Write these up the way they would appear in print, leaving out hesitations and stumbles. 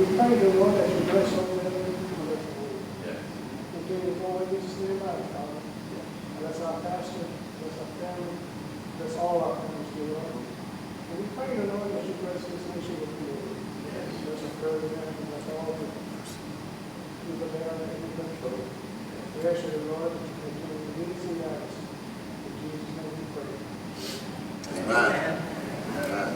we pray the Lord that you bless over them and continue to go with us in their life, Father. Bless our pastor, bless our family, bless all our families, dear Lord. And we pray the Lord that you bless this nation with you. Bless the president, bless all the people there in the country. We ask you, Lord, that you continue to lead us and guide us. In Jesus' name we pray. Amen. Amen.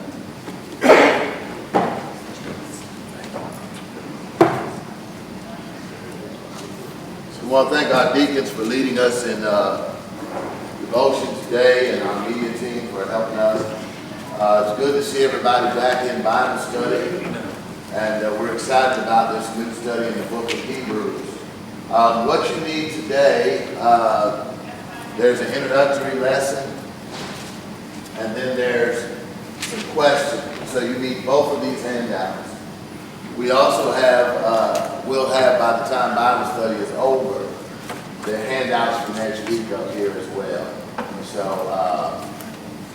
We want to thank our deacons for leading us in devotion today and our media team for helping us. It's good to see everybody back in Bible study, and we're excited about this new study in the book of Hebrews. What you need today, there's an introductory lesson, and then there's some questions. So you need both of these handouts. We also have, we'll have, by the time Bible study is over, the handouts for next week up here as well. So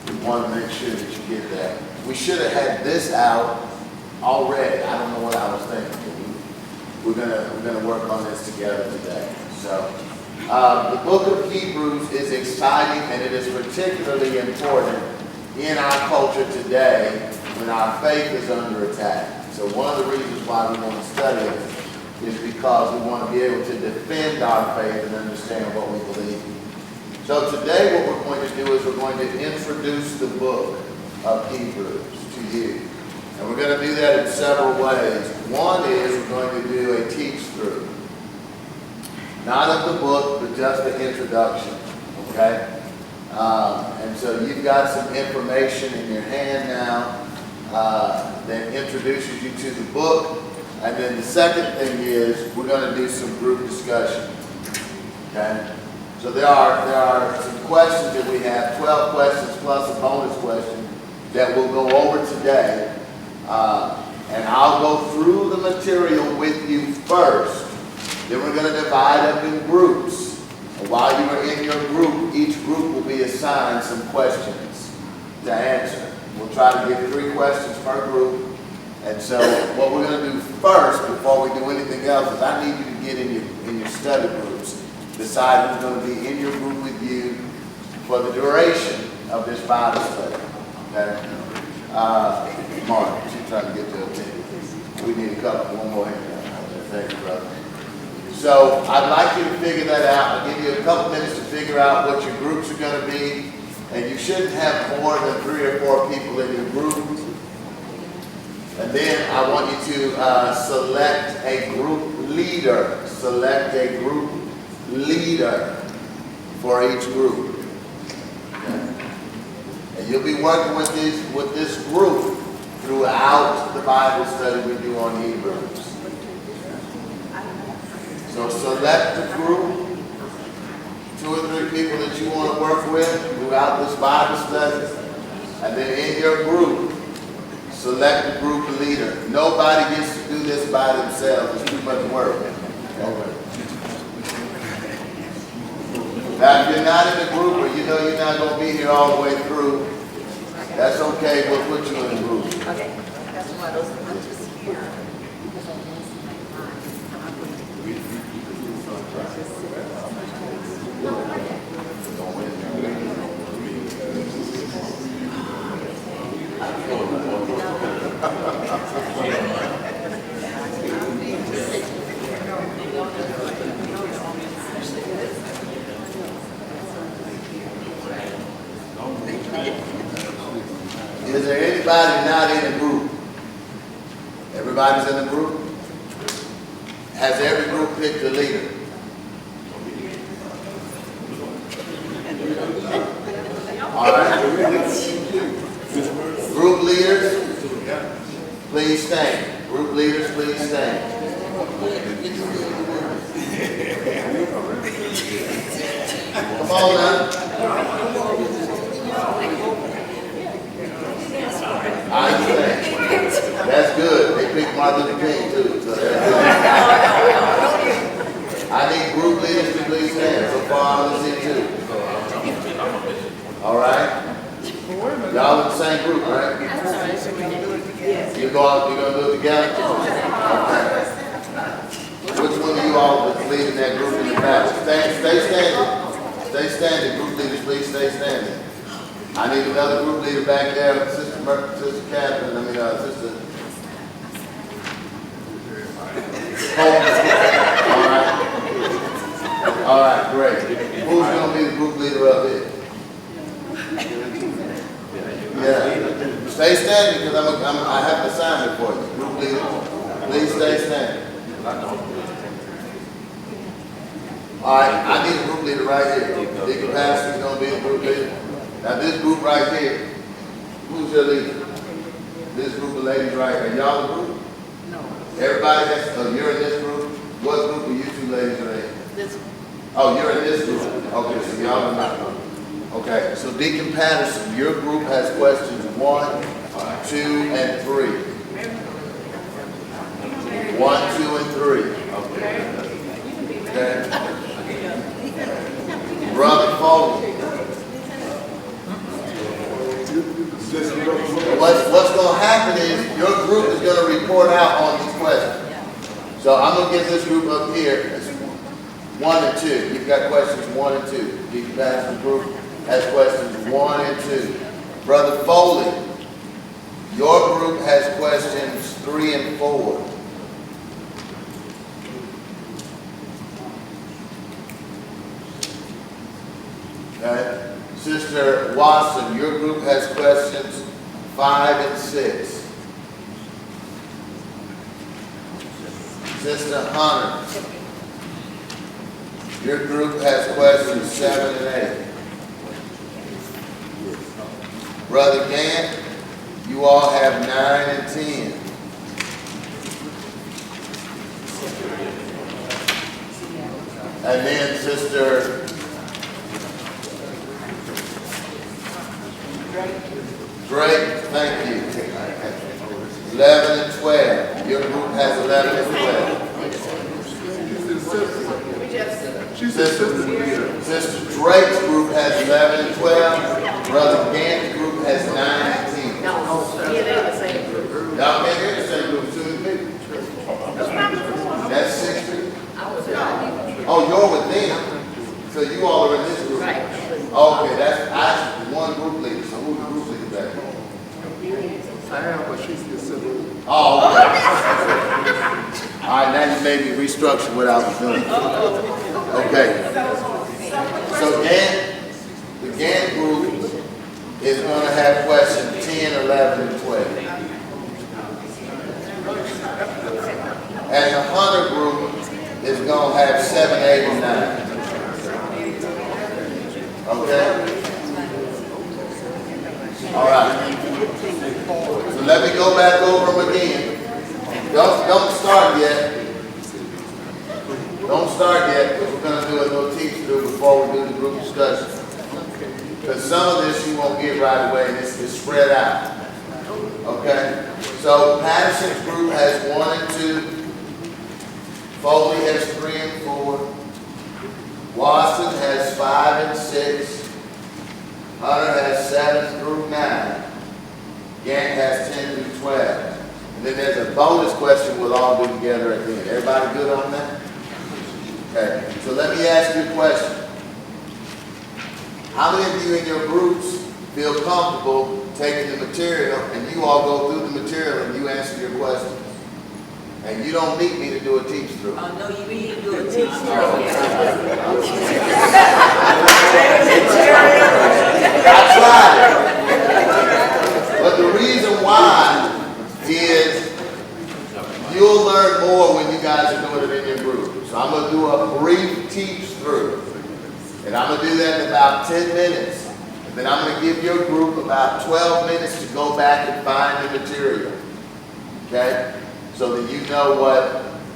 we want to make sure that you get that. We should have had this out already. I don't know what I was thinking. We're gonna work on this together today. So the book of Hebrews is exciting, and it is particularly important in our culture today when our faith is under attack. So one of the reasons why we want to study it is because we want to be able to defend our faith and understand what we believe. So today what we're going to do is we're going to introduce the book of Hebrews to you. And we're going to do that in several ways. One is we're going to do a teach-through. Not of the book, but just the introduction. Okay? And so you've got some information in your hand now that introduces you to the book. And then the second thing is we're going to do some group discussion. Okay? So there are some questions that we have, 12 questions plus a bonus question that we'll go over today. And I'll go through the material with you first. Then we're going to divide up in groups. And while you are in your group, each group will be assigned some questions to answer. We'll try to give 3 questions per group. And so what we're going to do first, before we do anything else, is I need you to get in your study groups. Decide who's going to be in your group with you for the duration of this Bible study. Okay? Mark, she's trying to get to attend. We need one more hand. Thank you, brother. So I'd like you to figure that out. I'll give you a couple minutes to figure out what your groups are going to be. And you shouldn't have more than 3 or 4 people in your group. And then I want you to select a group leader. Select a group leader for each group. Okay. And you'll be working with this group throughout the Bible study we do on Hebrews. So select a group. 2 or 3 people that you want to work with throughout this Bible study. And then in your group, select a group leader. Nobody gets to do this by themselves. It's too much work. Okay. Now, if you're not in the group or you know you're not going to be here all the way through, that's okay. We'll put you in the group. Okay. That's Waddles. I'm just here. Is there anybody not in the group? Everybody's in the group? Has every group picked a leader? All right. Group leaders, please stand. Group leaders, please stand. Come on now. I understand. That's good. They picked Martin Luther King too. So I need group leaders to please stand. So far, I'm going to see 2. All right? Y'all in the same group, right? You're going to do it together? Which one of you all is leading that group in the back? Stay standing. Stay standing. Group leaders, please stay standing. I need another group leader back there. Sister Catherine, Sister. All right, great. Who's going to be the group leader up here? Yeah. Stay standing because I have an assignment for you. Group leader, please stay standing. All right, I need a group leader right here. Deacon Pastor is going to be the group leader. Now this group right here, who's your leader? This group of ladies right here. Are y'all a group? No. Everybody you're in this group? What group of you two ladies are in? This one. Oh, you're in this group. Okay, so y'all are not. Okay, so Deacon Patterson, your group has questions 1, 2, and 3. 1, 2, and 3. Okay. Brother Foley. What's going to happen is your group is going to report out on these questions. So I'm going to get this group up here. It's 1 and 2. You've got questions 1 and 2. Deacon Patterson's group has questions 1 and 2. Brother Foley, your group has questions 3 and 4. Okay. Sister Watson, your group has questions 5 and 6. Sister Hunter, your group has questions 7 and 8. Brother Gant, you all have 9 and 10. And then Sister Drake, thank you. 11 and 12. Your group has 11 and 12. Sister Drake's group has 11 and 12. Brother Gant's group has 9 and 10. No, they're the same group. Y'all can't hear the same group, 2 and 3. That's 60. Oh, you're with them. So you all are in this group. Right. Okay, that's one group leader. So who's the group leader back there? I am, but she's the assistant. Oh, okay. All right, now you made me restructure what I was doing. Okay. So the GAN group is going to have questions 10, 11, and 12. And the Hunter group is going to have 7, 8, and 9. Okay? All right. So let me go back over them again. Don't start yet. Don't start yet, because we're going to do a little teach-through before we do the group discussion. Because some of this you won't get right away, and it's spread out. Okay? So Patterson's group has 1 and 2. Foley has 3 and 4. Watson has 5 and 6. Hunter has 7 through 9. Gant has 10 through 12. And then there's a bonus question we'll all do together at the end. Everybody good on that? Okay. So let me ask you a question. How many of you in your groups feel comfortable taking the material and you all go through the material and you answer your questions? And you don't need me to do a teach-through. Oh, no, you need to do a teach-through. I tried it. But the reason why is you'll learn more when you guys are doing it in your group. So I'm going to do a brief teach-through. And I'm going to do that in about 10 minutes. And then I'm going to give your group about 12 minutes to go back and find the material. Okay? So that you know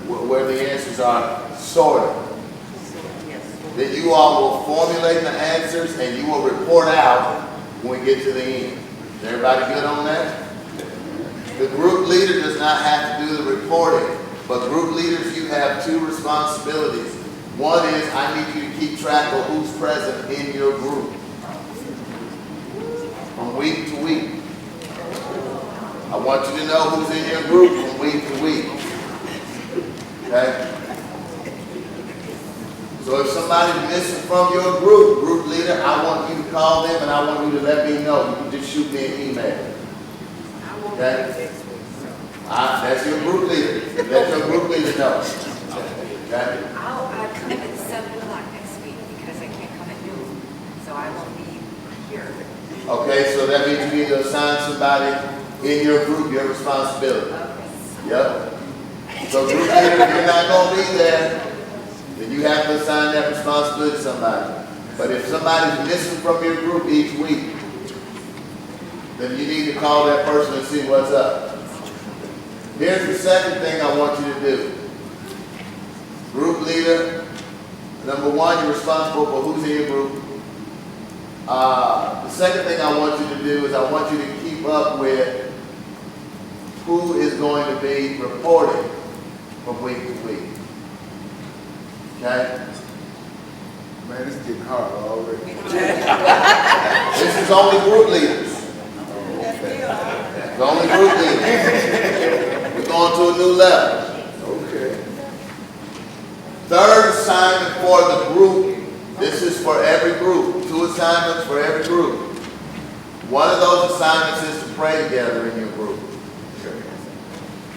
where the answers are, sort of. That you all will formulate the answers and you will report out when we get to the end. Is everybody good on that? The group leader does not have to do the reporting, but group leaders, you have 2 responsibilities. One is I need you to keep track of who's present in your group from week to week. I want you to know who's in your group from week to week. somebody's missing from your group leader, I want you to call them and I want you to let me know. You can just shoot me an email. Okay? That's your group leader. Let your group leader know. Okay? I'll come in at 7 o'clock next week because I can't come at noon, so I won't be here. Okay, so that means you need to assign somebody in your group your responsibility. Yep. So group leader, if you're not going to be there, then you have to assign that responsibility to somebody. But if somebody's missing from your group each week, then you need to call that person and see what's up. Here's the second thing I want you to do. Group leader, number one, you're responsible for who's in your group. The second thing I want you to do is I want you to keep up with who is going to be reporting from week to week. Okay? Man, it's getting hard already. This is only group leaders. It's only group leaders. We're going to a new level. Okay. Third assignment for the group. This is for every group. 2 assignments for every group. One of those assignments is to pray together in your group.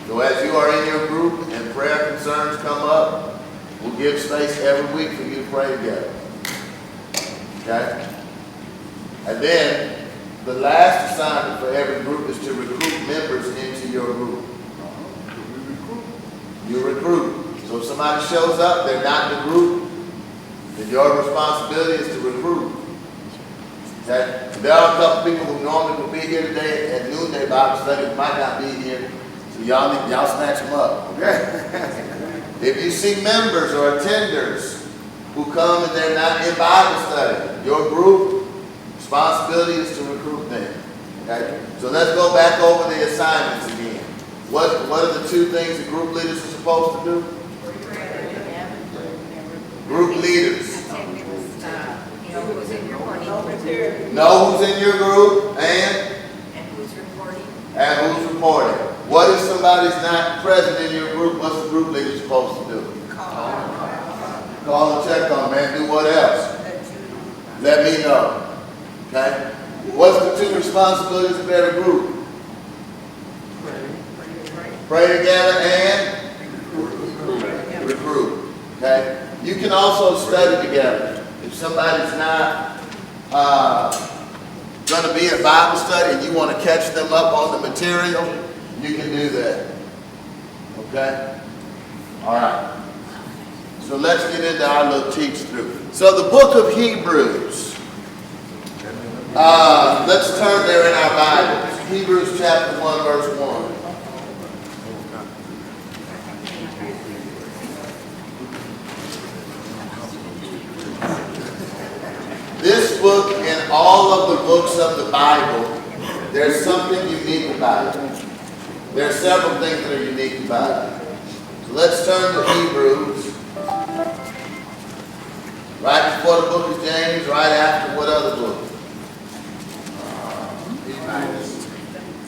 So as you are in your group and prayer concerns come up, we'll give space every week for you to pray together. Okay? And then the last assignment for every group is to recruit members into your group. You recruit. So if somebody shows up, they're not in the group, then your responsibility is to recruit. Okay? There are a couple people who normally would be here today at noonday Bible study who might not be here. So y'all snatch them up. Okay? If you see members or attenders who come and they're not in Bible study, your group responsibility is to recruit them. Okay? So let's go back over the assignments again. What are the 2 things the group leaders are supposed to do? Group leaders. Who's in your morning? Know who's in your group and who's reporting. Reporting. What if somebody's not present in your group? What's the group leader supposed to do? Call and check on them, man. Do what else? Let me know. Okay? What's the 2 responsibilities of every group? Pray together and recruit. Okay? You can also study together. If somebody's not going to be in Bible study and you want to catch them up on the material, you can do that. Okay? All right. So let's get into our little teach through. So the book of Hebrews. Let's turn there in our Bibles. Hebrews chapter 1, verse 1. This book and all of the books of the Bible, there's something unique about it. There are several things that are unique about it. So let's turn to Hebrews. Right before the book of James, right after what other book?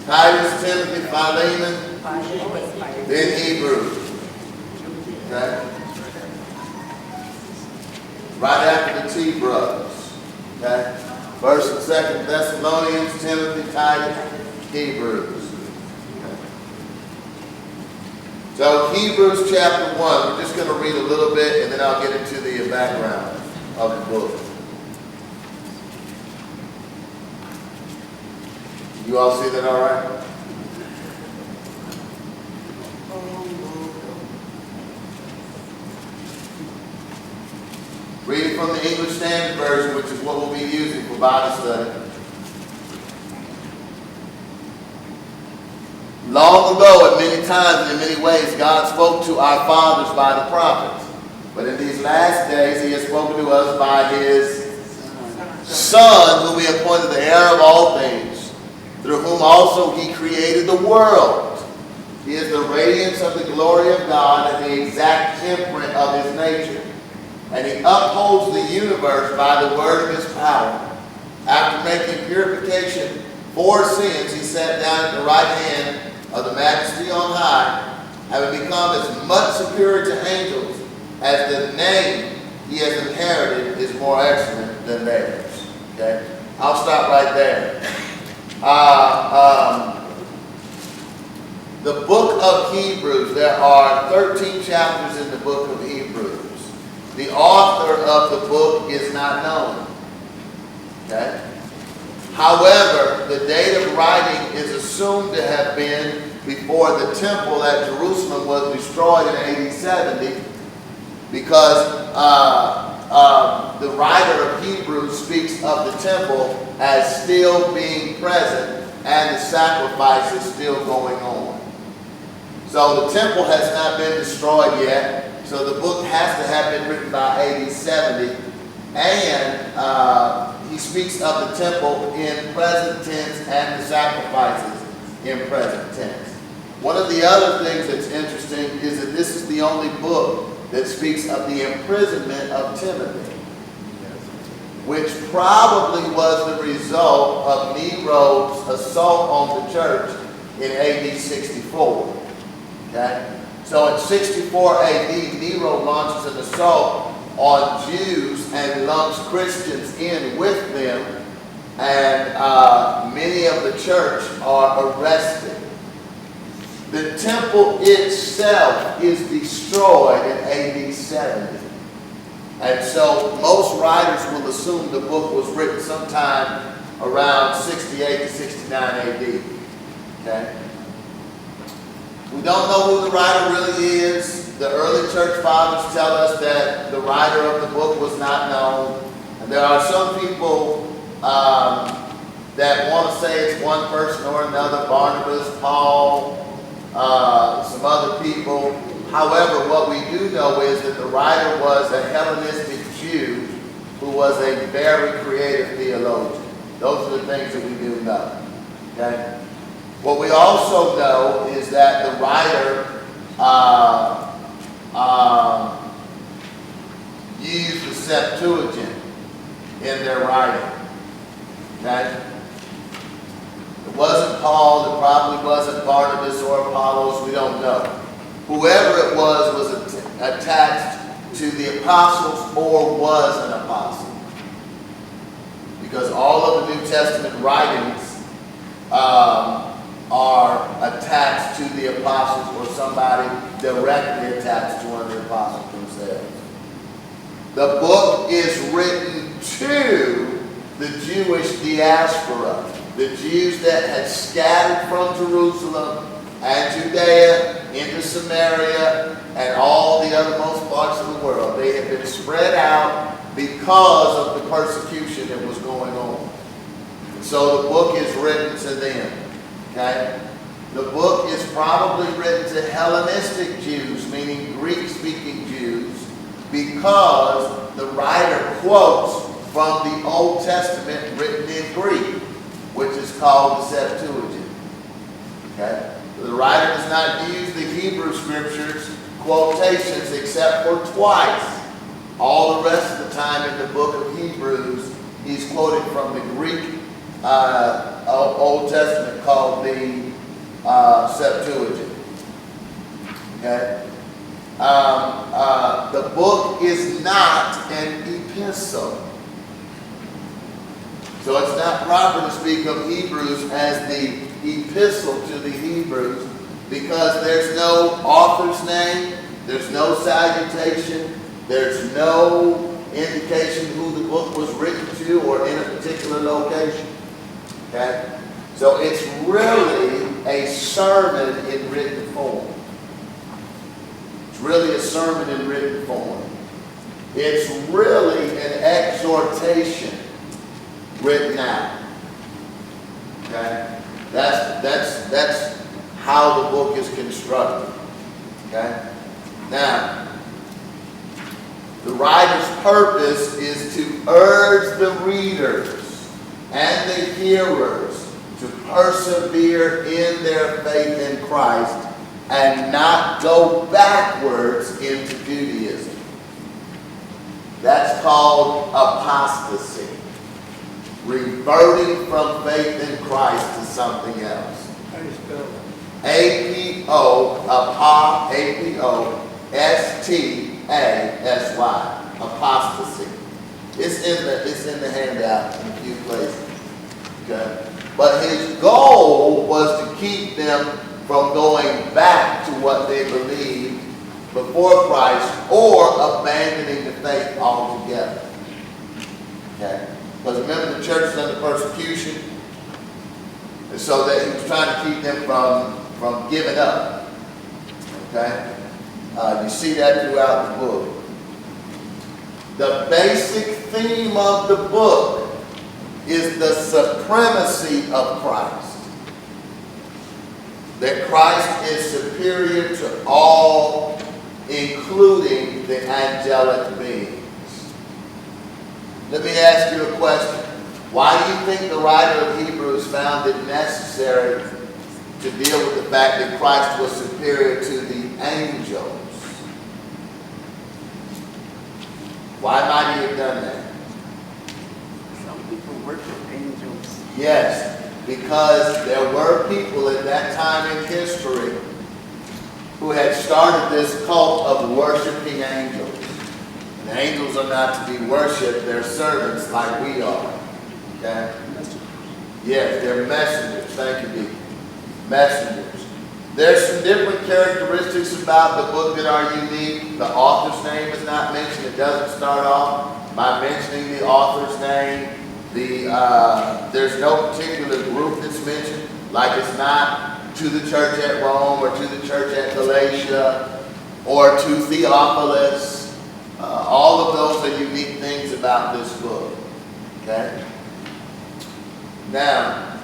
Titus, Timothy, Philemon, then Hebrews. Okay? Right after the T brothers. Okay? 1st and 2nd Thessalonians, Timothy, Titus, Hebrews. Okay. So Hebrews chapter 1, we're just going to read a little bit and then I'll get into the background of the book. You all see that all right? Reading from the English Standard Version, which is what we'll be using for Bible study. Long ago, at many times and in many ways, God spoke to our fathers by the prophets. But in these last days, He has spoken to us by His Son, whom He appointed the heir of all things, through whom also He created the world. He is the radiance of the glory of God and the exact imprint of His nature. And He upholds the universe by the word of His power. After making purification for sins, He sat down at the right hand of the Majesty on high, having become as much superior to angels as the name he has inherited is more excellent than theirs. Okay? I'll stop right there. The book of Hebrews, there are 13 chapters in the book of Hebrews. The author of the book is not known. Okay? However, the date of writing is assumed to have been before the temple at Jerusalem was destroyed in AD 70, because the writer of Hebrews speaks of the temple as still being present and the sacrifices still going on. So the temple has not been destroyed yet, so the book has to have been written by AD 70, and he speaks of the temple in present tense and the sacrifices in present tense. One of the other things that's interesting is that this is the only book that speaks of the imprisonment of Timothy, which probably was the result of Nero's assault on the church in AD 64. Okay? So in 64 AD, Nero launches an assault on Jews and lumps Christians in with them, and many of the church are arrested. The temple itself is destroyed in AD 70. And so most writers will assume the book was written sometime around 68 to 69 AD. Okay? We don't know who the writer really is. The early church fathers tell us that the writer of the book was not known. And there are some people that want to say it's one person or another, Barnabas, Paul, some other people. However, what we do know is that the writer was a Hellenistic Jew who was a very creative theologian. Those are the things that we do know. Okay? What we also know is that the writer used the Septuagint in their writing. Okay? It wasn't Paul, it probably wasn't Barnabas or Apollos, we don't know. Whoever it was attached to the apostles or was an apostle. Because all of the New Testament writings are attached to the apostles or somebody directly attached to one of the apostles themselves. The book is written to the Jewish diaspora, the Jews that had scattered from Jerusalem and Judea into Samaria and all the othermost parts of the world. They had been spread out because of the persecution that was going on. And so the book is written to them. Okay? The book is probably written to Hellenistic Jews, meaning Greek-speaking Jews, because the writer quotes from the Old Testament written in Greek, which is called the Septuagint. Okay? The writer does not use the Hebrew scriptures quotations except for twice. All the rest of the time in the book of Hebrews, he's quoting from the Greek Old Testament called the Septuagint. Okay? The book is not an epistle. So it's not proper to speak of Hebrews as the epistle to the Hebrews, because there's no author's name, there's no salutation, there's no indication who the book was written to or in a particular location. Okay? So it's really a sermon in written form. It's really a sermon in written form. It's really an exhortation written out. Okay? That's how the book is constructed. Okay? Now, the writer's purpose is to urge the readers and the hearers to persevere in their faith in Christ and not go backwards into Judaism. That's called apostasy. Reverting from faith in Christ to something else. How do you spell that? A-P-O-S-T-A-S-Y. apostasy. It's in the handout in a few places. Okay? But his goal was to keep them from going back to what they believed before Christ or abandoning the faith altogether. Okay? Because remember, the church is under persecution, and so that he was trying to keep them from giving up. Okay? You see that throughout the book. The basic theme of the book is the supremacy of Christ. That Christ is superior to all, including the angelic beings. Let me ask you a question. Why do you think the writer of Hebrews found it necessary to deal with the fact that Christ was superior to the angels? Why might he have done that? Some people worship angels. Yes, because there were people at that time in history who had started this cult of worshiping angels. And angels are not to be worshipped, they're servants like we are. Okay? Yes, they're messengers. Thank you, Deacon. Messengers. There's some different characteristics about the book that are unique. The author's name is not mentioned. It doesn't start off by mentioning the author's name. There's no particular group that's mentioned, like it's not to the church at Rome or to the church at Galatia or to Theophilus. All of those are unique things about this book. Okay? Now,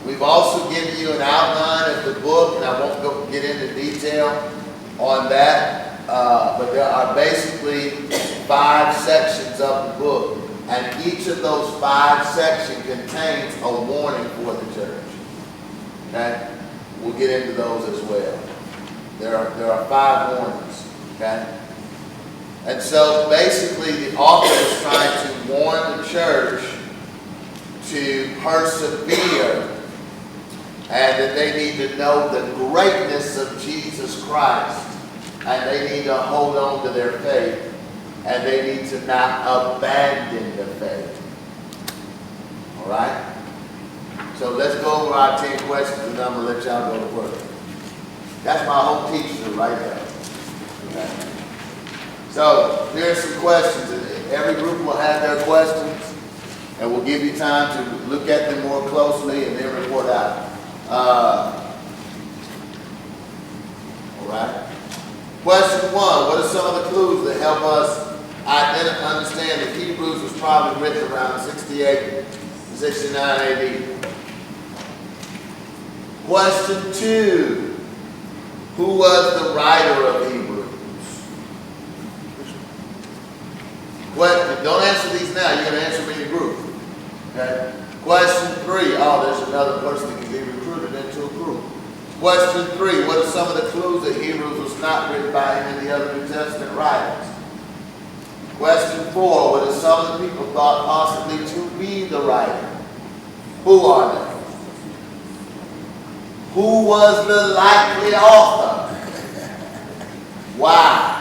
we've also given you an outline of the book, and I won't get into detail on that, but there are basically 5 sections of the book, and each of those 5 sections contains a warning for the church. Okay? We'll get into those as well. There are 5 warnings. Okay? And so basically the author is trying to warn the church to persevere, and that they need to know the greatness of Jesus Christ, and they need to hold on to their faith, and they need to not abandon the faith. All right? So let's go over our 10 questions, and I'm going to let y'all go to work. That's my whole teaching right there. Okay? So here's some questions. Every group will have their questions, and we'll give you time to look at them more closely and then report out. All right. Question 1. What are some of the clues that help us understand that Hebrews was probably written around 68, 69 AD? Question 2. Who was the writer of Hebrews? Don't answer these now. You're going to answer them in your group. Okay? Question 3. Oh, there's another person that can be recruited into a group. Question 3. What are some of the clues that Hebrews was not written by any of the other New Testament writers? Question 4. What are some of the people thought possibly to be the writer? Who are they? Who was the likely author? Why?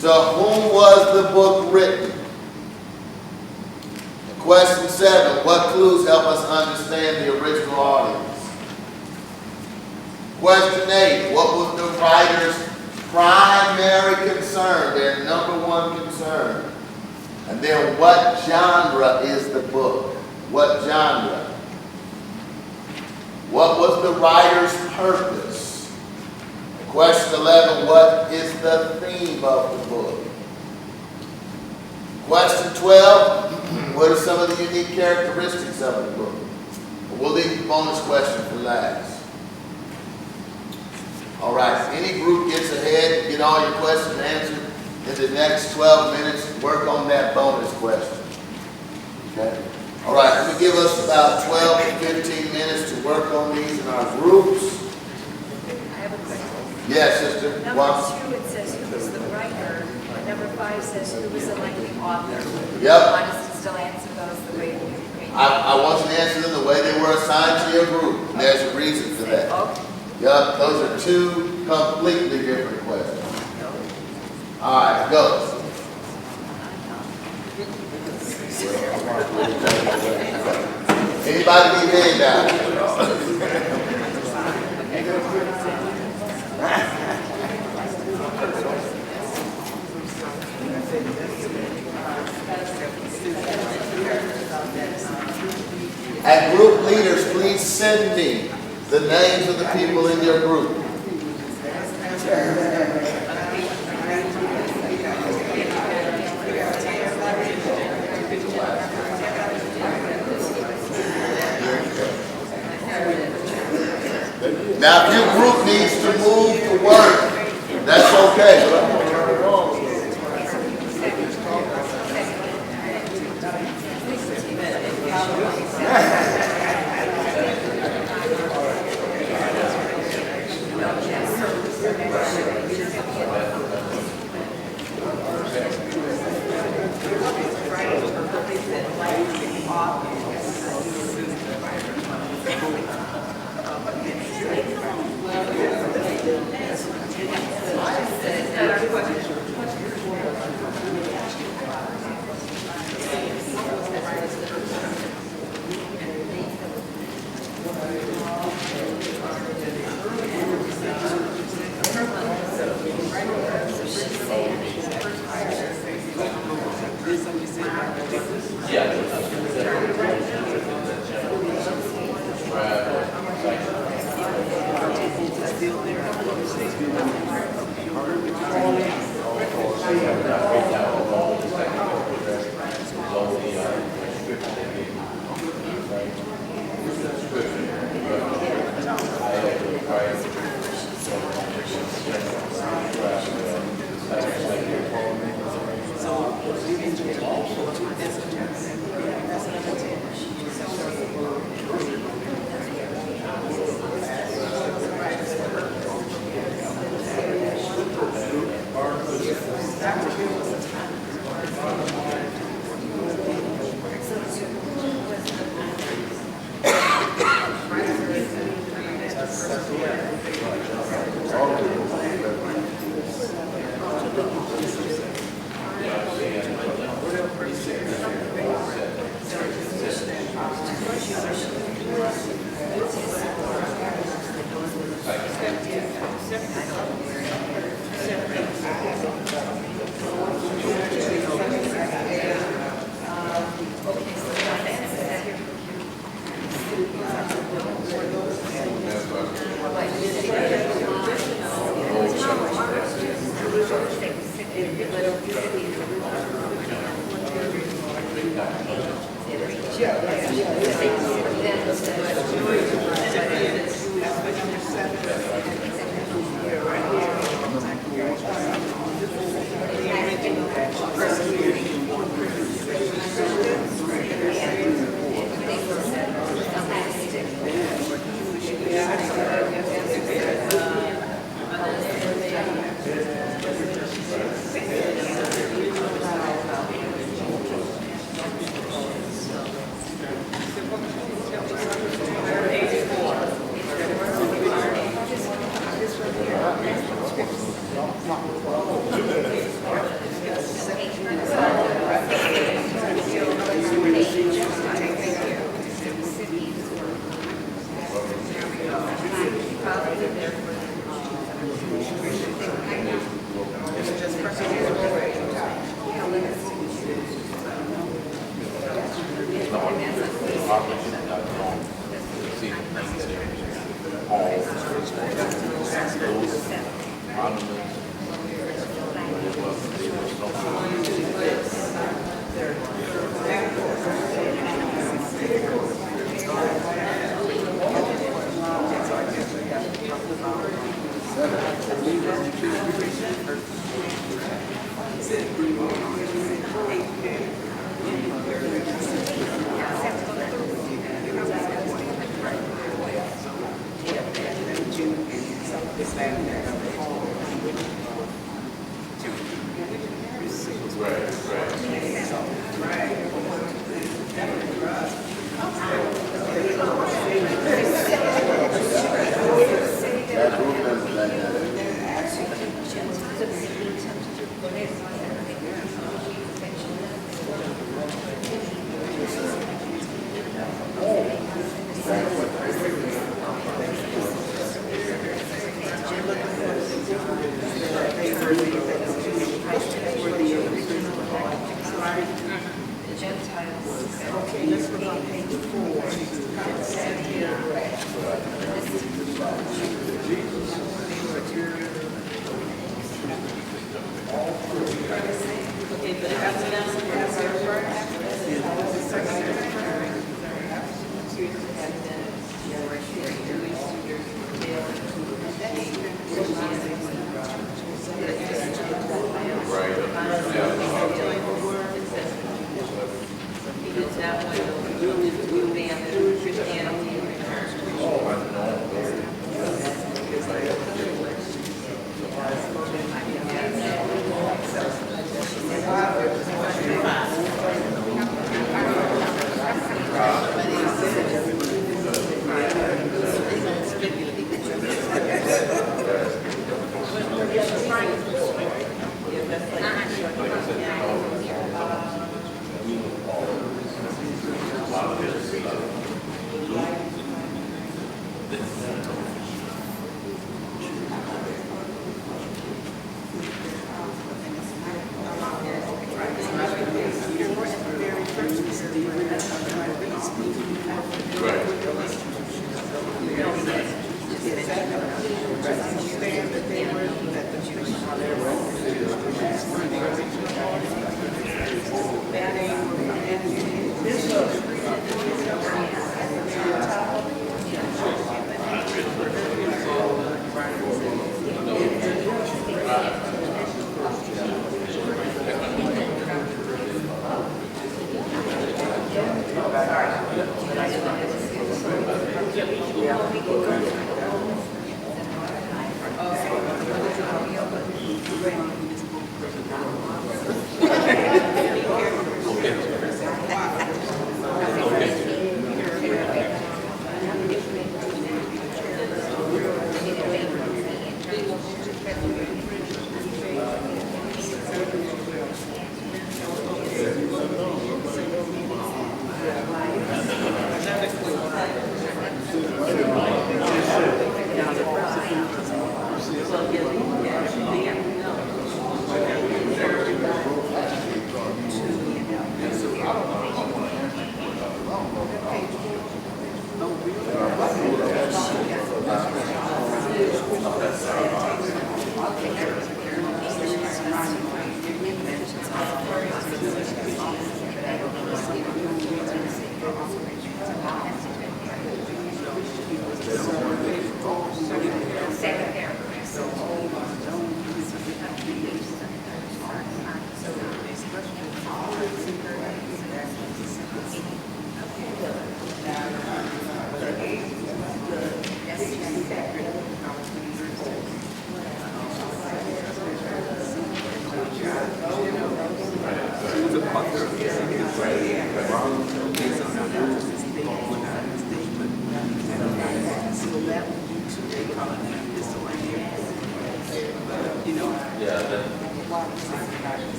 To whom was the book written? Question 7. What clues help us understand the original audience? Question 8. What was the writer's primary concern, their number 1 concern? And then what genre is the book? What genre? What was the writer's purpose? Question 11, what is the theme of the book? Question 12, what are some of the unique characteristics of the book? We'll leave the bonus question for last. All right, any group gets ahead and get all your questions answered in the next 12 minutes, work on that bonus question. Okay? All right, let me give us about 12 to 15 minutes to work on these in our groups. I have a question. Yes, sister. Number 2, it says who was the writer. Number 5 says who was the likely author. Yep. You want us to still answer those the way we I want you to answer them the way they were assigned to your group. And there's a reason for that. Okay. Yep, those are 2 completely different questions. All right, go. Anybody need hand down? And group leaders, please send me the names of the people in your group. Now, if your group needs to move to work, that's okay. understand that they were, that the children are there. That ain't, and this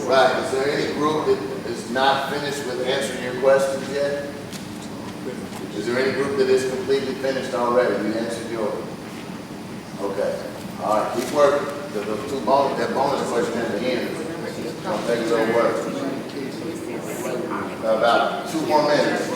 Right, is there any group that is not finished with answering your questions yet? Is there any group that is completely finished already? You answered yours. Okay, all right, keep working. That bonus question at the end is going to take a little work. About 2 more minutes.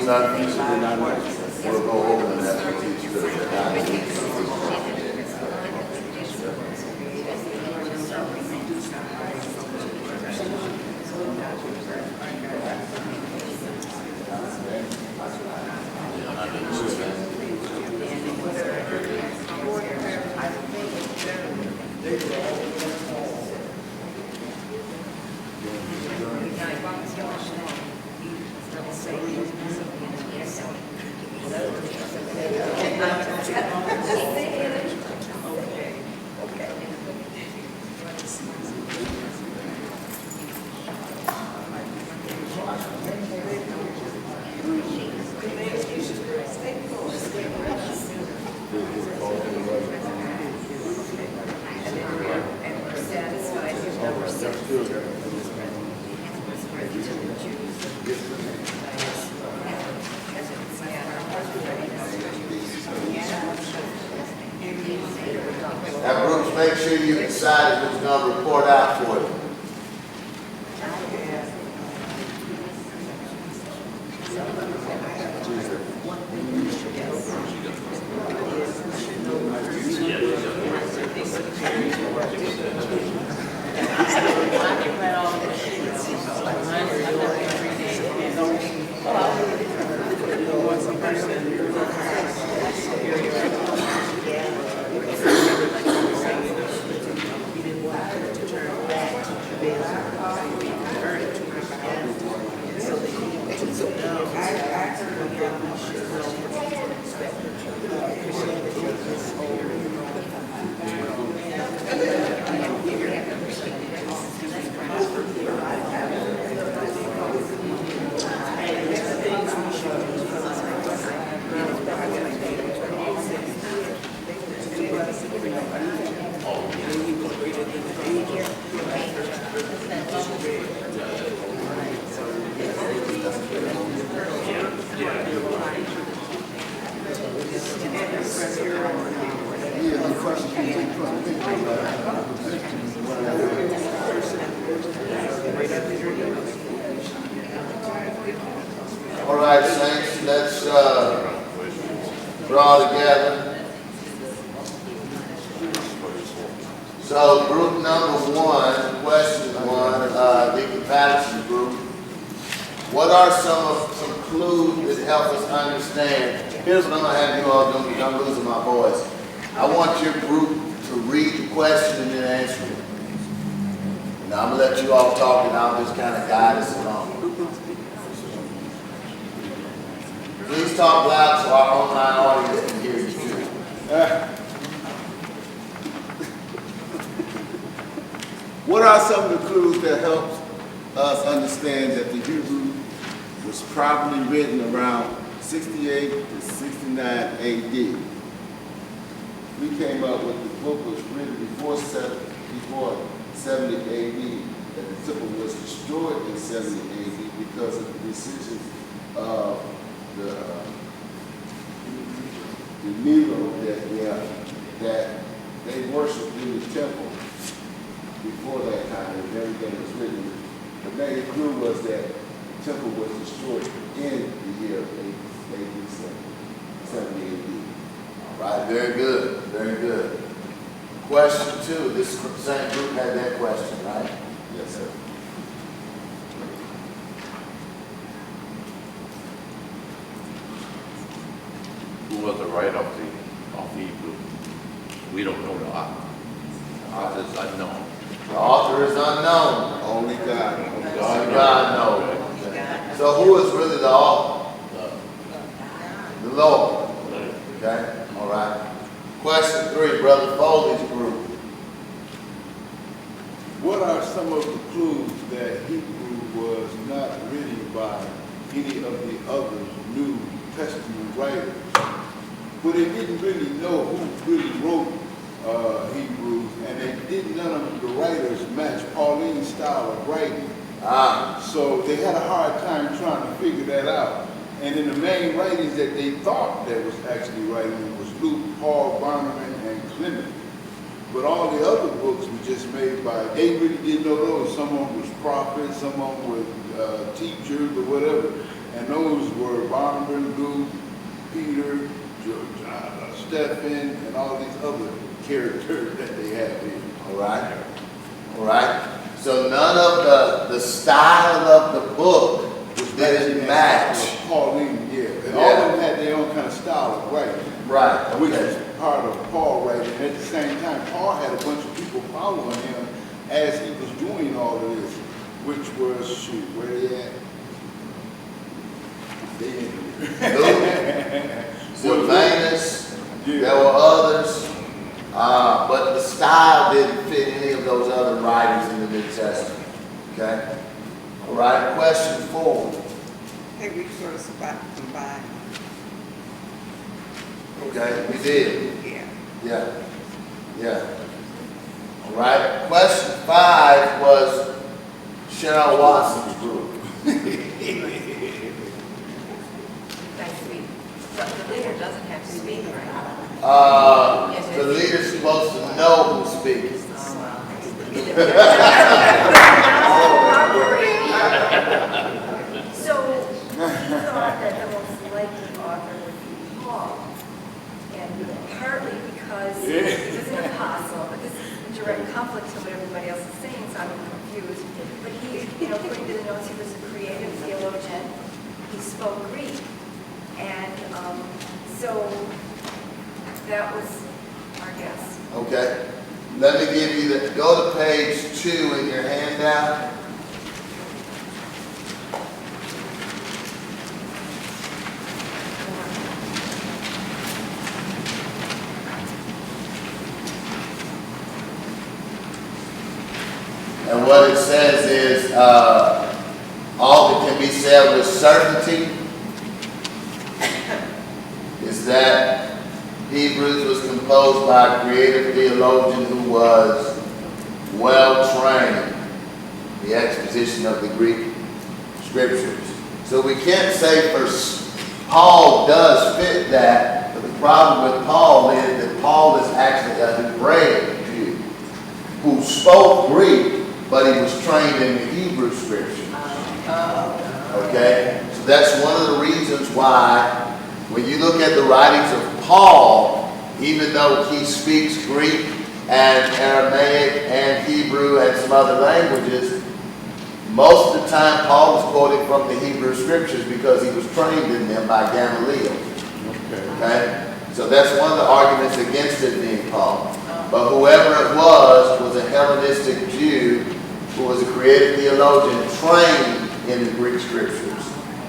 None. We'll go over that and teach you Now, Bruce, make sure you decide who's going to report out for you. All right, Saints, let's draw together. So group number one, question one, Deacon Patterson group. What are some clues that help us understand? Here's what I'm going to have you all do because I'm losing my voice. I want your group to read the question and then answer it. Now I'm going to let you all talk and I'll just kind of guide us along. Please talk loud so our online audience can hear you too. What are some of the clues that help us understand that the Hebrew was probably written around 68 to 69 AD? We came up with the book was written before 70 AD, that the temple was destroyed in 70 AD because of the decisions of the Nero that they worshipped in the temple before that time, and everything was written. The main clue was that the temple was destroyed in the year of AD 70 AD. All right, very good, very good. Question two, this same group had that question, right? Yes, sir. Who was the writer of Hebrew? We don't know the author. The author is unknown. The author is unknown. Only God. Only God knows. So who is really the author? The Lord. Okay, all right. Question three, Brother Foley's group. What are some of the clues that Hebrew was not written by any of the other New Testament writers? But they didn't really know who really wrote Hebrews, and they didn't, none of the writers match Pauline's style of writing. So they had a hard time trying to figure that out. And in the main writings that they thought that was actually writing was Luke, Paul, Barnabas, and Clement. But all the other books were just made by, they really didn't know those. Some of them was prophets, some of them were teachers or whatever. And those were Barnabas, Luke, Peter, Stephen, and all these other characters that they have here. All right. All right. So none of the style of the book didn't match. Pauline, yeah. And Yeah. all of them had their own kind of style of writing. Right. Which Okay. was part of Paul writing. And at the same time, Paul had a bunch of people following him as he was doing all of this, which was, shoot, where they at? They in here. Sylvanus, Yeah. there were others, but the style didn't fit any of those other writers in the New Testament. Okay? All right, question 4. I think we sort of combined. Okay, we did. Yeah. Yeah. Yeah. All right, question 5 was Cheryl Watson's group. That's sweet. But the leader doesn't have to speak, right? The leader's supposed to know who's speaking. So he thought that the most likely author would be Paul. And partly because he was an apostle, but this is in direct conflict to what everybody else is saying, so I'm confused. But he, according to the notes, he was a creative theologian. He spoke Greek. And so that was our guess. Okay. Let me give you the, go to page 2 in your handout. And what it says is, all that can be said with certainty is that Hebrews was composed by a creative theologian who was well trained in the exposition of the Greek scriptures. So we can't say Paul does fit that, but the problem with Paul is that Paul is actually a Hebraic Jew who spoke Greek, but he was trained in the Hebrew scriptures. Okay? So that's one of the reasons why when you look at the writings of Paul, even though he speaks Greek and Aramaic and Hebrew and some other languages, most of the time Paul was quoting from the Hebrew scriptures because he was trained in them by Gamaliel. Okay? So that's one of the arguments against it being Paul. But whoever it was a Hellenistic Jew who was a creative theologian trained in the Greek scriptures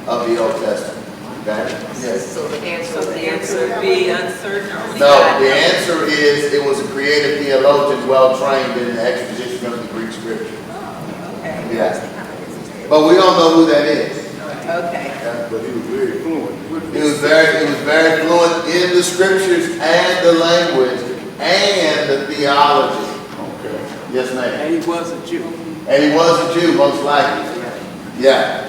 of the Old Testament. Okay? Yes. So the answer would be uncertain. No, the answer is it was a creative theologian well trained in the exposition of the Greek scripture. Okay. Yeah. But we don't know who that is. Okay. But he was very fluent. He was very fluent in the scriptures and the language and the theology. Okay. Yes, ma'am. And he was a Jew. And he was a Jew, most likely. Yeah.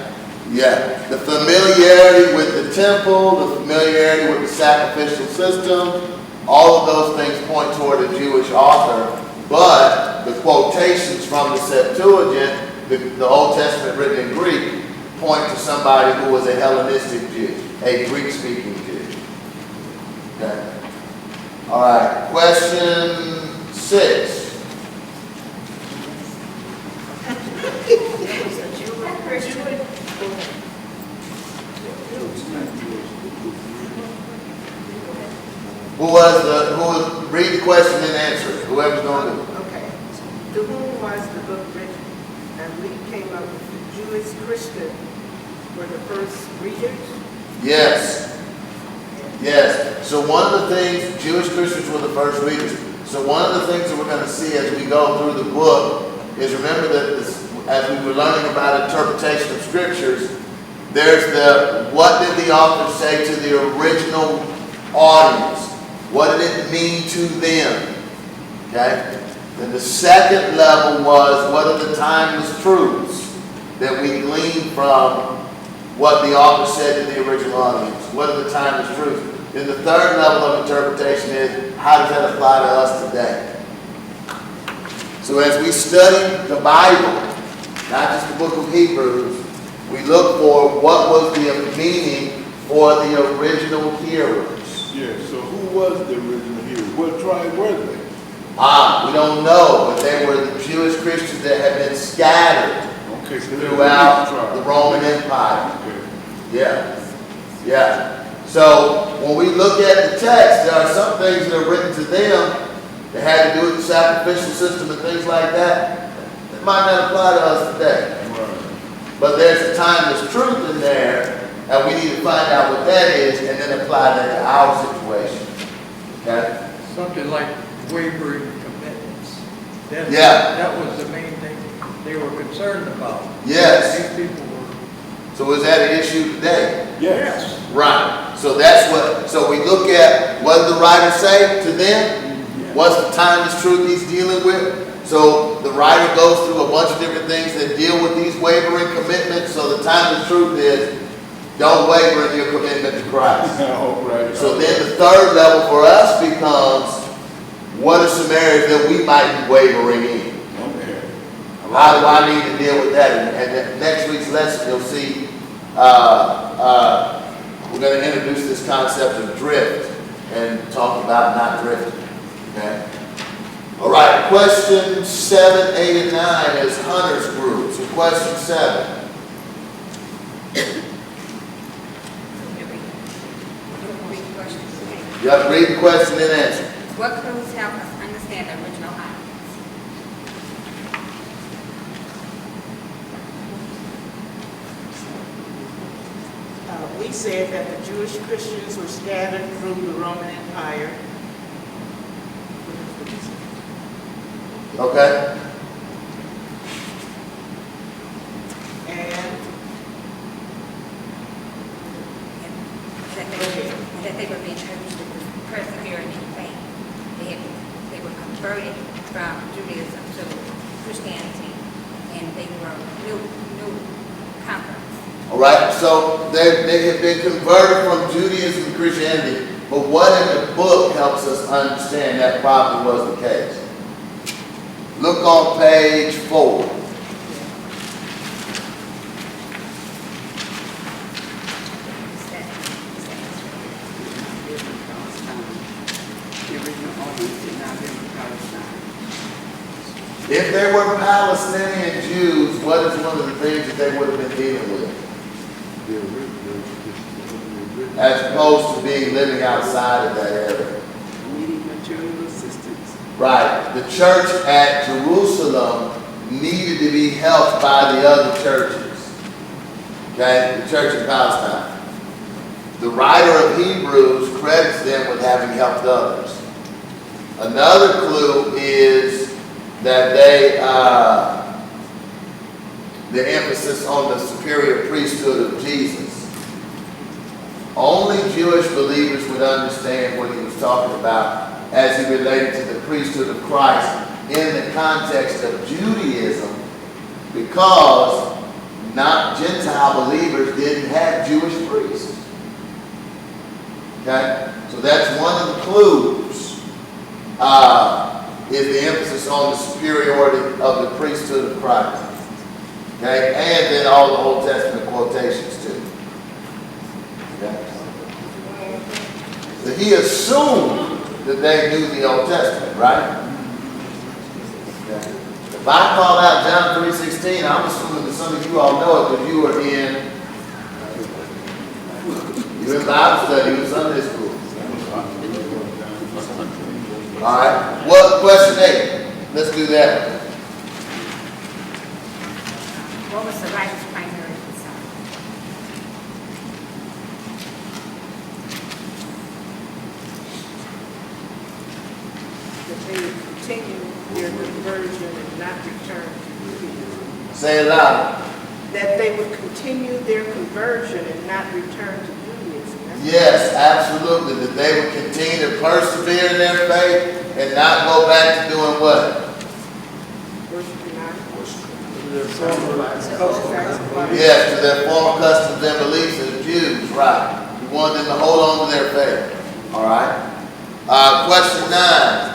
Yeah. The familiarity with the temple, the familiarity with the sacrificial system, all of those things point toward a Jewish author. But the quotations from the Septuagint, the Old Testament written in Greek, point to somebody who was a Hellenistic Jew, a Greek-speaking Jew. Okay. All right. Question 6. Read the question and answer it. Whoever's going to do it. Okay. To whom was the book written? And we came up with the Jewish Christians were the first readers. Yes. Yes. So one of the things, Jewish Christians were the first readers. So one of the things that we're going to see as we go through the book is remember that as we were learning about interpretation of scriptures, there's what did the author say to the original audience? What did it mean to them? Okay? Then the second level was what are the timeless truths that we glean from what the author said to the original audience? What are the timeless truths? Then the third level of interpretation is how does that apply to us today? So as we study the Bible, not just the book of Hebrews, We look for what was the meaning for the original hearers. Yeah, so who was the original here? What tribe were they? We don't know, but they were the Jewish Christians that had been scattered Okay, so they were throughout tribe. the Roman Empire. Okay. Yeah, yeah. So when we look at the text, there are some things that are written to them that had to do with the sacrificial system and things like that that might not apply to us today. Right. But there's a timeless truth in there, and we need to find out what that is and then apply that to our situation. Okay? Something like wavering commitments. Yeah. That was the main thing they were concerned about. Yes. These people were. So is that an issue today? Yes. Right. So that's what, so we look at what did the writer say to them? What's the timeless truth he's dealing with? So the writer goes through a bunch of different things that deal with these wavering commitments. So the timeless truth is, don't waver in your commitment to Christ. Oh, right. So then the third level for us becomes, what are some areas that we might be wavering in? Okay. How do I need to deal with that? And then next week's lesson, you'll see, we're going to introduce this concept of drift and talk about not drifting. Okay? All right, question 7, 8, and 9 is Hunter's group. So question 7. You have to read the question and answer. What clues help us understand the original audience? We said that the Jewish Christians were scattered through the Roman Empire. Okay? And That they were being encouraged to persevere in faith. They were converted from Judaism to Christianity, and they were new converts. All right, so they have been converted from Judaism to Christianity, but what in the book helps us understand that probably was the case? Look on page 4. If they were Palestinian Jews, what is one of the things that they would have been dealing with? As opposed to being living outside of that area. needing material assistance. Right. The church at Jerusalem needed to be helped by the other churches. Okay? The church in Palestine. The writer of Hebrews credits them with having helped others. Another clue is that the emphasis on the superior priesthood of Jesus. Only Jewish believers would understand what he was talking about as he related to the priesthood of Christ in the context of Judaism, because not Gentile believers didn't have Jewish priests. Okay? So that's one of the clues, is the emphasis on the superiority of the priesthood of Christ. Okay? And then all the Old Testament quotations too. Okay? So he assumed that they knew the Old Testament, right? Okay. If I call out John 3:16, I'm assuming that some of you all know it because you were in Bible study with Sunday school. All right. What question 8? Let's do that. What was the writer's primary concern? That they would continue their conversion and not return to Judaism. Say it loud. That they would continue their conversion and not return to Judaism. Yes, absolutely. That they would continue to persevere in their faith and not go back to doing what? Worshiping Yes, to their former customs and beliefs as Jews, right. We want them to hold on to their faith. All right. Question 9.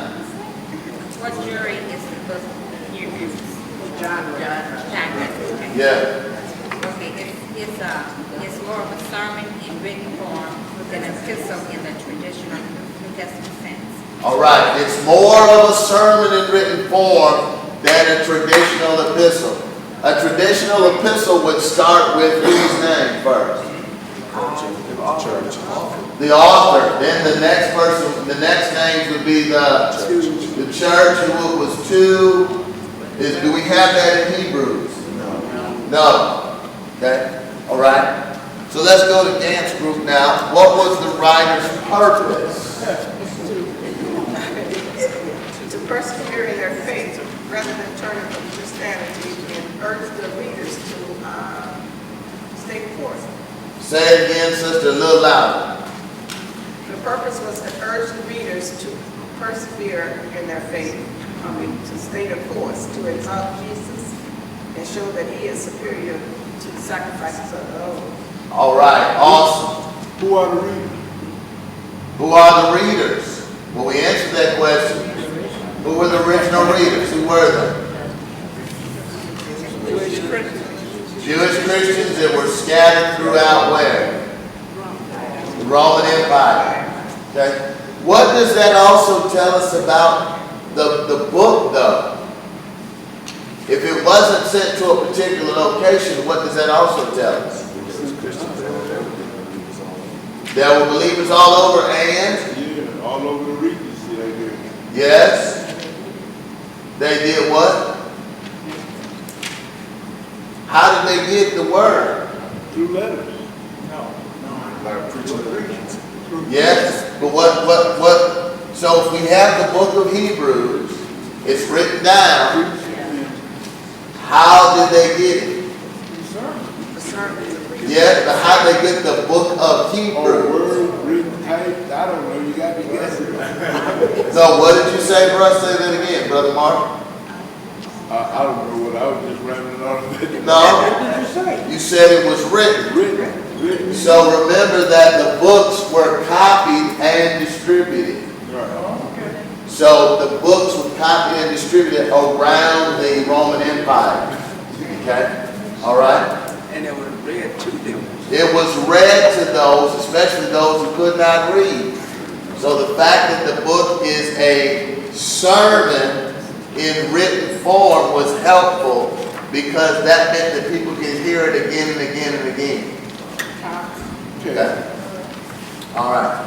What jury is the book you use? John. John. Yeah. Okay, it's more of a sermon in written form than an epistle in the traditional New Testament sense. All right, it's more of a sermon in written form than a traditional epistle. A traditional epistle would start with whose name first? The author. Then the next person, the next names would be the church, who it was to. Do we have that in Hebrews? No. Okay. All right. So let's go to Gant's group now. What was the writer's purpose? To persevere in their faith rather than turning from Christianity, and urge the readers to stay the course. Say it again, sister, a little louder. The purpose was to urge the readers to persevere in their faith, to stay the course, to exalt Jesus, and show that He is superior to the sacrifices of the old. All right, awesome. Who are the readers? Who are the readers? Well, we answered that question. Who were the original readers? Who were they? Jewish Christians that were scattered throughout where? The Roman Empire. Okay. What does that also tell us about the book, though? If it wasn't sent to a particular location, what does that also tell us? There were believers all over, and? Yeah, all over the Regency, I hear. Yes. They did what? How did they get the word? Through letters. Yes, but what, so if we have the book of Hebrews, it's written down, how did they get it? Yes, but how did they get the book of Hebrews? Word, written, typed, I don't know, you got me guessing. No, what did you say, brother? Say that again, Brother Mark. I don't know what I was just rambling on. No. What did you say? You said it was written. Written. So remember that the books were copied and distributed. Right. So the books were copied and distributed around the Roman Empire. Okay? All right? And it was read to them. It was read to those, especially those who could not read. So the fact that the book is a sermon in written form was helpful because that meant that people could hear it again and again and again. Okay? All right.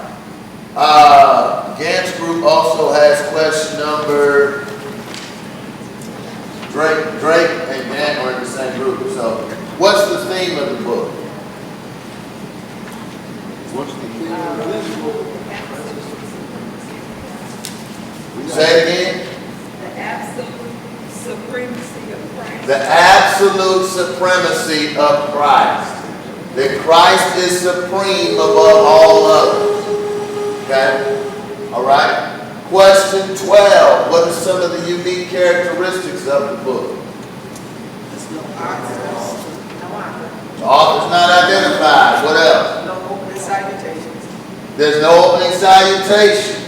Gant's group also has question number. Drake and Gant are in the same group. So, what's the theme of the book? What's the theme of this book? Say it again. The absolute supremacy of Christ. The absolute supremacy of Christ. That Christ is supreme above all others. Okay? All right? Question 12. What are some of the unique characteristics of the book? There's no authors. No author. The author's not identified. What else? No opening salutations. There's no opening salutation.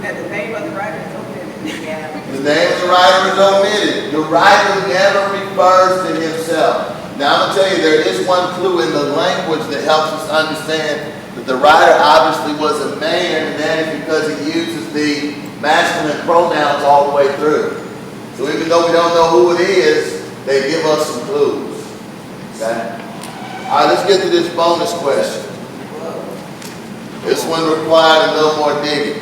And the name of the writer is omitted. Yeah. The name of the writer is omitted. The writer never refers to himself. Now, I'm going to tell you, there is one clue in the language that helps us understand that the writer obviously was a man, and that is because he uses the masculine pronouns all the way through. So even though we don't know who it is, they give us some clues. Okay? All right, let's get to this bonus question. This one required a little more digging.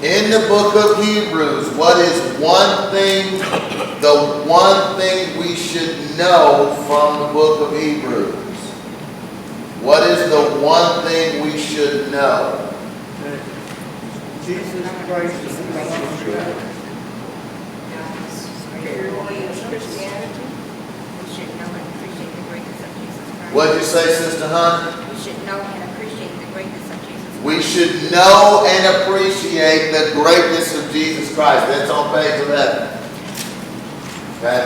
In the book of Hebrews, what is the one thing we should know from the book of Hebrews? What is the one thing we should know? Jesus Christ is the Christianity, we should know and appreciate the greatness of Jesus Christ. What did you say, Sister Hunter? We should know and appreciate the greatness of Jesus Christ. We should know and appreciate the greatness of Jesus Christ. That's on page 11. Okay?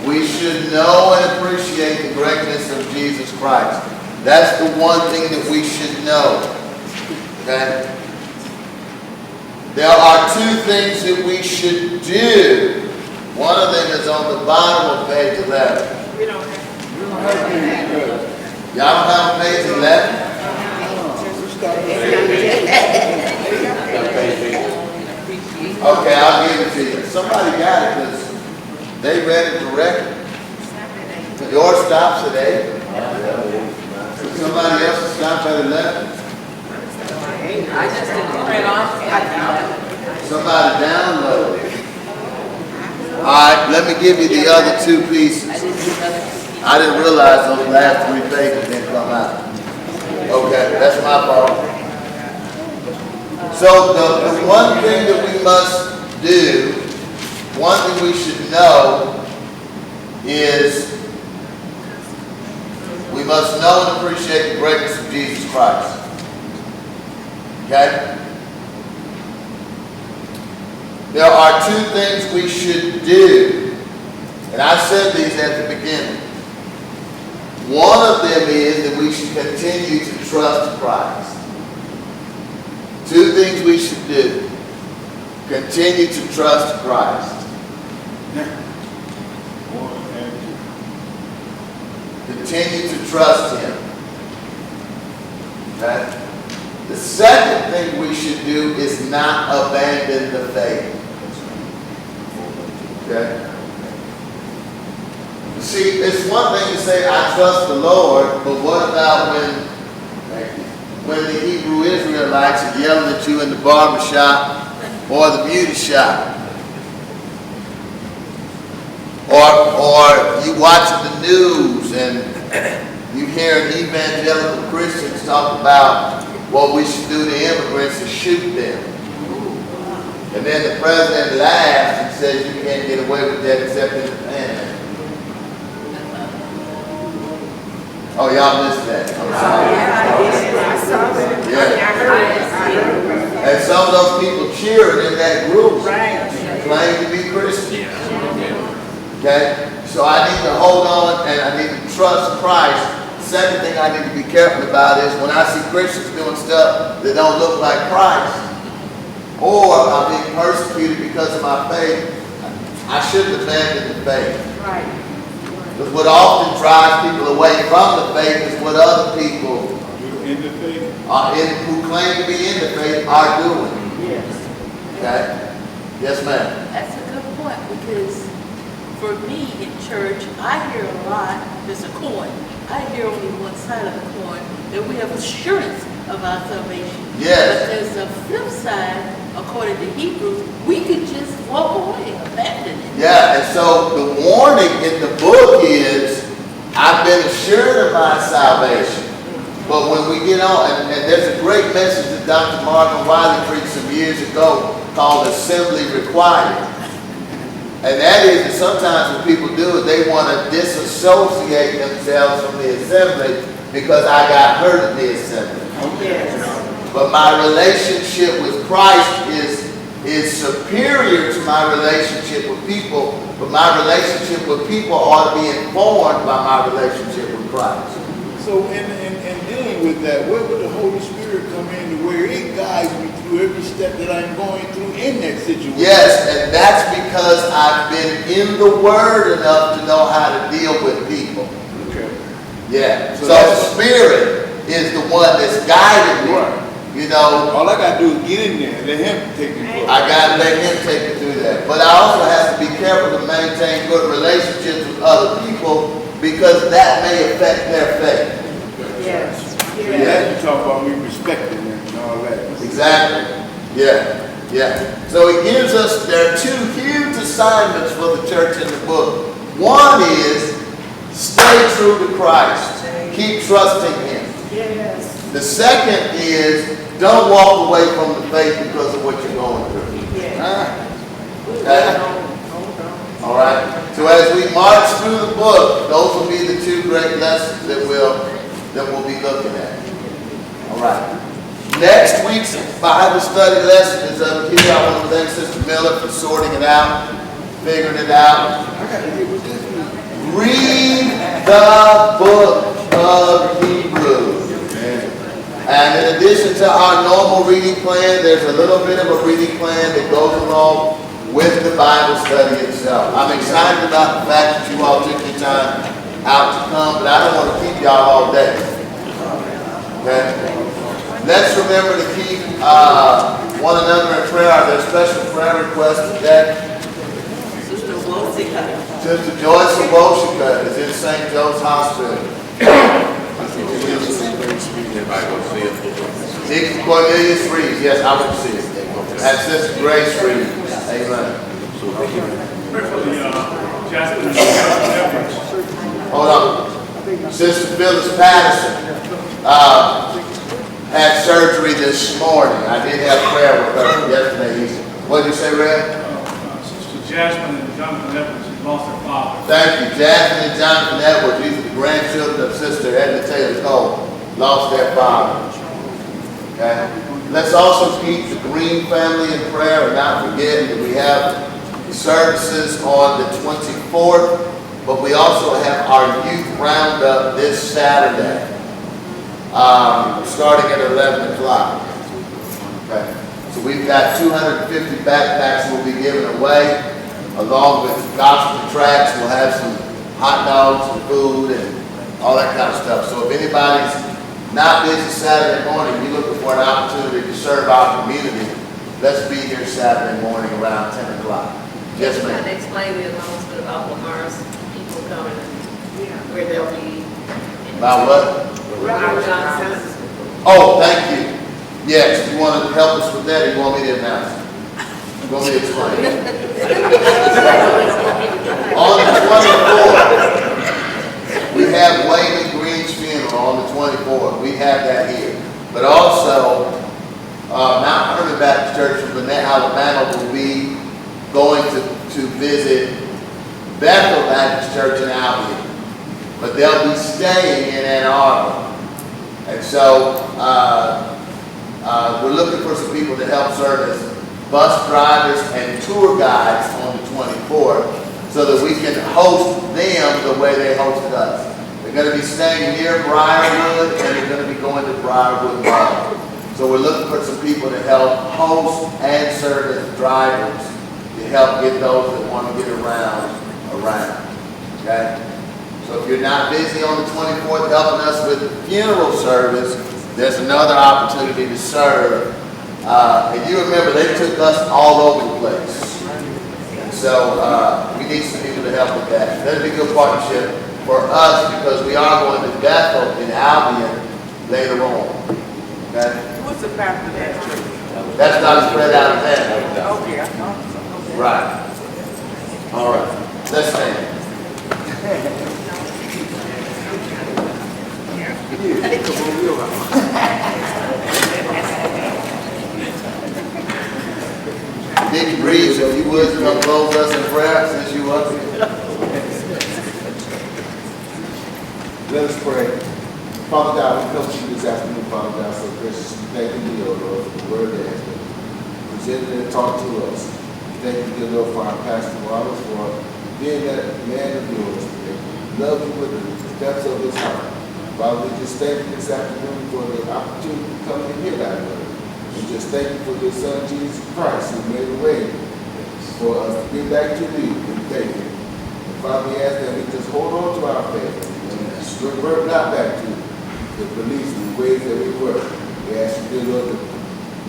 We should know and appreciate the greatness of Jesus Christ. That's the one thing that we should know. Okay? There are two things that we should do One of them is on the bottom of page 11. We don't have. Y'all don't have page 11? Okay, I'll give it to you. Somebody got it because they read it correctly. Yours stops at 8. Somebody else stops at 11. I just didn't print off. Somebody download it. All right, let me give you the other two pieces. I didn't realize those last 3 pages didn't come out. Okay, that's my fault. So the one thing that we must do, one thing we should know is we must know and appreciate the greatness of Jesus Christ. Okay? There are 2 things we should do, and I said these at the beginning. One of them is that we should continue to trust Christ. 2 things we should do. Continue to trust Christ. Continue to trust Him. Okay? The second thing we should do is not abandon the faith. Okay? See, it's one thing to say, I trust the Lord, but what about when the Hebrew Israelites are yelling at you in the barber shop or the beauty shop? Or you watching the news and you hear evangelical Christians talk about what we should do to immigrants is shoot them. And then the president laughs and says you can't get away with that except in the panhandle. Oh, y'all missed that. I'm sorry. Yeah. And some of those people cheering in that group claim to be Christian. Okay? So I need to hold on and I need to trust Christ. Second thing I need to be careful about is when I see Christians doing stuff that don't look like Christ, or I'm being persecuted because of my faith, I shouldn't abandon the faith. Right. Because what often drives people away from the faith is what other people who claim to be in the faith are doing. Yes. Okay? Yes, ma'am. That's a good point, because for me in church, I hear a lot, there's a coin. I hear only one side of the coin, that we have assurance of our salvation. Yes. But there's a flip side, according to Hebrews, we could just walk away, abandon it. Yeah, and so the warning in the book is, I've been assured of my salvation. But when we get on, and there's a great message that Dr. Marvin Wiley preached some years ago called Assembly Required. And that is that sometimes what people do is they want to disassociate themselves from the assembly because I got hurt in the assembly. But my relationship with Christ is superior to my relationship with people, but my relationship with people ought to be informed by my relationship with Christ. So in dealing with that, where would the Holy Spirit come in to where it guides me through every step that I'm going through in that situation? Yes, and that's because I've been in the Word enough to know how to deal with people. Okay. Yeah. So the Spirit is the one that's guiding me. Right. You know, All I got to do is get in there and let Him take me through. I got to let Him take me through that. But I also have to be careful to maintain good relationships with other people because that may affect their faith. Yes. Yeah, you talk about me respecting them and all that. Exactly. Yeah. Yeah. So He gives us, there are 2 huge assignments for the church in the book. One is stay true to Christ. Keep trusting Him. Yes. The second is don't walk away from the faith because of what you're going through. Okay? All right? So as we march through the book, those will be the 2 great lessons that we'll be looking at. All right. Next week's Bible study lesson is up here. I want to thank Sister Miller for sorting it out, figuring it out. Read the book of Hebrews. And in addition to our normal reading plan, there's a little bit of a reading plan that goes along with the Bible study itself. I'm excited about the fact that you all took your time out to come, but I don't want to keep y'all all day. Okay? Let's remember to keep one another in prayer. Are there special prayer requests today? Sister Joyce Woshika is in St. Joe's Hospital. Everybody go see it. Deacon Cornelius Reeves, yes, I would see it. And Sister Grace Reeves. Amen. Hold on. Sister Phyllis Patterson had surgery this morning. I did have prayer with her yesterday evening. What did you say, Red? Sister Jasmine and Jonathan Edwards lost their father. Thank you. Jasmine and Jonathan Edwards, these are the grandchildren of Sister Edna Taylor Cole, lost their father. Okay? Let's also keep the Green family in prayer and not forget that we have services on the 24th, but we also have our youth roundup this Saturday, starting at 11 o'clock. Okay. So we've got 250 backpacks we'll be giving away, along with gospel tracts. We'll have some hot dogs and food and all that kind of stuff. So if anybody's not busy Saturday morning, you're looking for an opportunity to serve our community, let's be here Saturday morning around 10 o'clock. Yes, ma'am. Can you explain the announcement about Lamar's people coming and where they'll be? About what? Oh, thank you. Yes, you want to help us with that, or you want me to announce it? You want me to explain it? On the 24th, we have Wayman Green's funeral on the 24th. We have that here. But also, Mount Hermon Baptist Church from Lynette, Alabama will be going to visit Bethel Baptist Church in Albion. But they'll be staying in Ann Arbor. And so we're looking for some people to help serve as bus drivers and tour guides on the 24th so that we can host them the way they hosted us. They're going to be staying near Briarwood and they're going to be going to Briarwood Mall. So we're looking for some people to help host and serve as drivers to help get those that want to get around. Okay? So if you're not busy on the 24th helping us with the funeral service, there's another opportunity to serve. And you remember, they took us all over the place. And so we need some people to help with that. That'd be a good partnership for us because we are going to Bethel in Albion later on. Okay? What's the pastor of that church? That's not spread out of that. Okay, I thought so. Okay. Right. All right. Let's stand. Deacon Reeves, if you would, come close us in prayer since you up here. Let us pray. Father God, we come to you this afternoon, Father God, so graciously thanking you, Lord, for the word that has been presented and taught to us. Thank you, dear Lord, for our Pastor Waddles, for being that man of yours. Love you with the depths of his heart. Father, we just thank you this afternoon for the opportunity to come and hear that word. We just thank you for your Son, Jesus Christ, who made a way for us to get back to you in faith. And Father, we ask that we just hold on to our faith and revert not back to the beliefs and the ways that we were. We ask you, dear Lord, to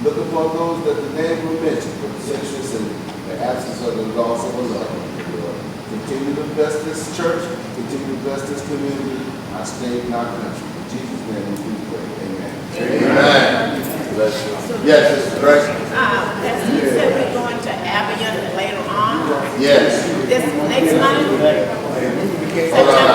look upon those that the name were mentioned, for the sickness and the absence of the loss of a loved one. Continue to bless this church, continue to bless this community, our state and our country. In Jesus' name we do pray. Amen. Amen. Bless you. Yes, Sister Grace. Pastor, you said we're going to Albion later on. Yes. This next month? Hold on.